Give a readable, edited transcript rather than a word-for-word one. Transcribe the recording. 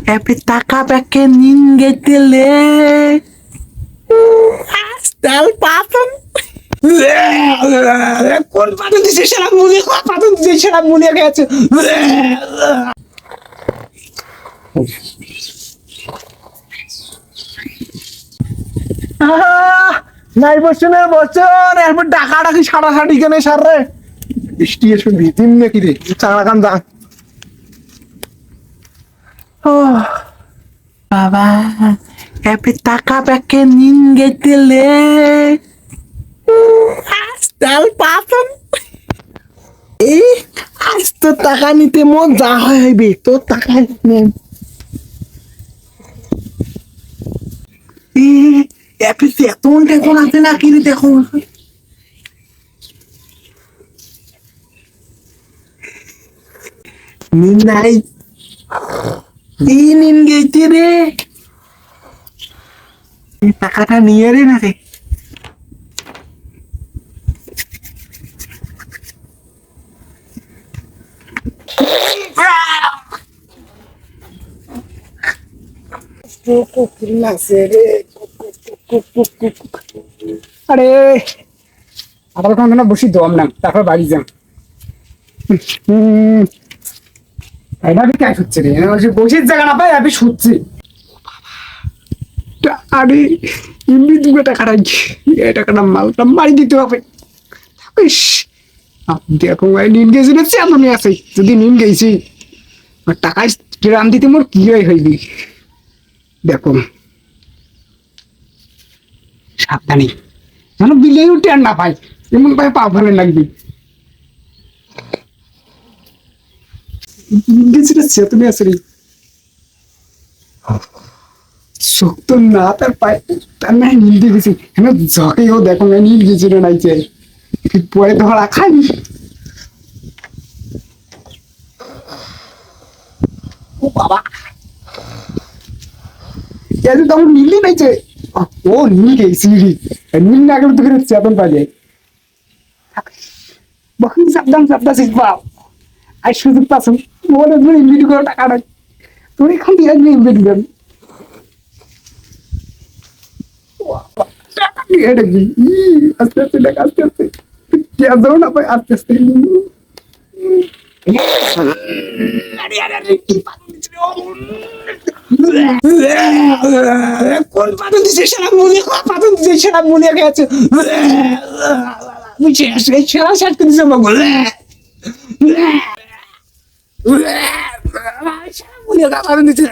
Epitaka perché ningetele. Stel paten. কোন পাথর দিছে সেরা মুলি পাথর দিছে সেরা মুলি গেছে নাই বছনের বছর এরপর ডাকা ডাকি সাড়াসাড়ি কেন সার রে বৃষ্টি এসে ভিতিম নাকি রে চাঙা কান যা বাবা Epitaka perché ningetele. Stel paten. এই আজ তো টাকা নিতে মন যা হইবে তো টাকা নেন এপিসি এত টেকন আছে না কিনে দেখো নিন নাই নিন গেছে রে এই টাকাটা নিয়ে রে না রে আরে আবার কোনো বসি দম না তারপর বাড়ি যাম এভাবে কাজ হচ্ছে রে বসির জায়গা না পাই আমি শুচ্ছি আরে এমনি দুটো টাকা রাখি এই টাকাটা মালটা বাড়ি দিতে হবে দেখো নিন গেছি রে আমি আছে যদি নিন গেছি টাকা গ্রাম দিতে মোর কি হইবি দেখো সাবধানে যেন বিলে উঠে আর না পাই এমন ভাই পা ভালো লাগবে তুমি আসরি শক্ত না তার পায়ে তার না নীল দিয়ে গেছি হ্যাঁ ঝকেও দেখো না নীল গেছিল নাই চাই পরে ধরা খাই ও বাবা এত তখন নীল নাই চাই ও নীল গেছি নীল না গেলে তো ফের চেতন পাওয়া যায় বহু সাবধান সাবধান শিখবা আর সুযোগ পাচ্ছ মনে ধরে ইনভিট করে টাকা নাই তোর এখান থেকে আসবে ইনভিট করেন এটা কি আস্তে আস্তে দেখ আস্তে আস্তে যাও না ভাই আস্তে আস্তে কোন পাথর দিছে সেরা মুলি পাথর দিছে সেরা মুলি গেছে বুঝে সেরা শেষ করে দিছে মগল সেরা মুলি পাথর দিছে